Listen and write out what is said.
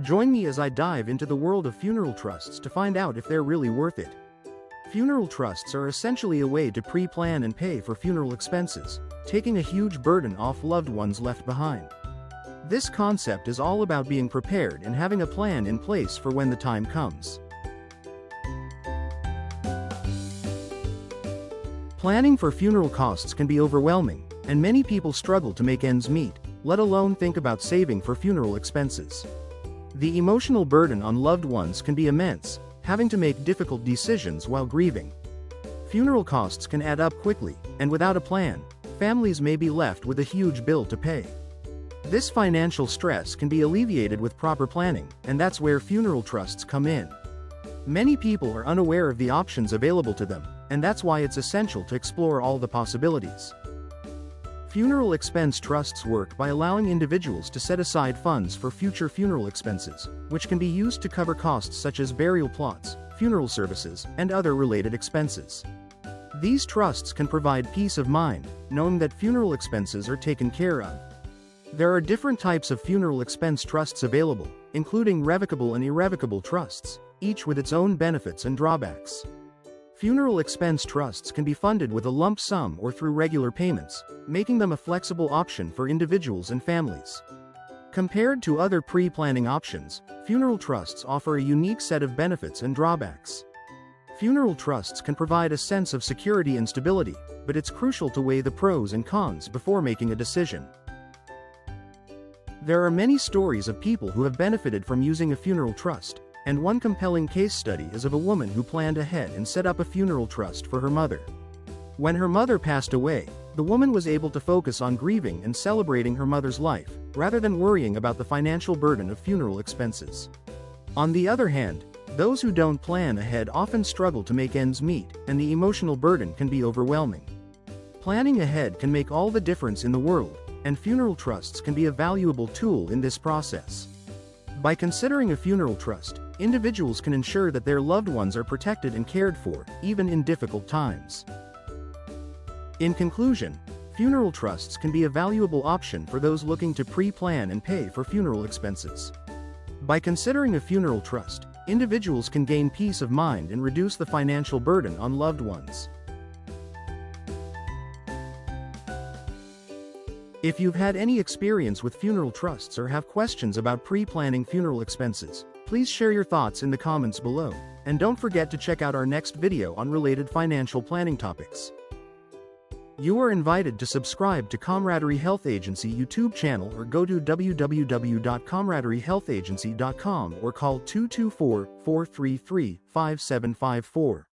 Join me as I dive into the world of funeral trusts to find out if they're really worth it. Funeral trusts are essentially a way to pre-plan and pay for funeral expenses, taking a huge burden off loved ones left behind. This concept is all about being prepared and having a plan in place for when the time comes. Planning for funeral costs can be overwhelming, and many people struggle to make ends meet, let alone think about saving for funeral expenses. The emotional burden on loved ones can be immense, having to make difficult decisions while grieving. Funeral costs can add up quickly, and without a plan, families may be left with a huge bill to pay. This financial stress can be alleviated with proper planning, and that's where funeral trusts come in. Many people are unaware of the options available to them, and that's why it's essential to explore all the possibilities. Funeral expense trusts work by allowing individuals to set aside funds for future funeral expenses, which can be used to cover costs such as burial plots, funeral services, and other related expenses. These trusts can provide peace of mind, knowing that funeral expenses are taken care of. There are different types of funeral expense trusts available, including revocable and irrevocable trusts, each with its own benefits and drawbacks. Funeral expense trusts can be funded with a lump sum or through regular payments, making them a flexible option for individuals and families. Compared to other pre-planning options, funeral trusts offer a unique set of benefits and drawbacks. Funeral trusts can provide a sense of security and stability, but it's crucial to weigh the pros and cons before making a decision. There are many stories of people who have benefited from using a funeral trust, and one compelling case study is of a woman who planned ahead and set up a funeral trust for her mother. When her mother passed away, the woman was able to focus on grieving and celebrating her mother's life, rather than worrying about the financial burden of funeral expenses. On the other hand, those who don't plan ahead often struggle to make ends meet, and the emotional burden can be overwhelming. Planning ahead can make all the difference in the world, and funeral trusts can be a valuable tool in this process. By considering a funeral trust, individuals can ensure that their loved ones are protected and cared for, even in difficult times. In conclusion, funeral trusts can be a valuable option for those looking to pre-plan and pay for funeral expenses. By considering a funeral trust, individuals can gain peace of mind and reduce the financial burden on loved ones. If you've had any experience with funeral trusts or have questions about pre-planning funeral expenses, please share your thoughts in the comments below, and don't forget to check out our next video on related financial planning topics. You are invited to subscribe to Camaraderie Health Agency YouTube channel or go to www.camaraderiehealthagency.com or call 224-433-5754.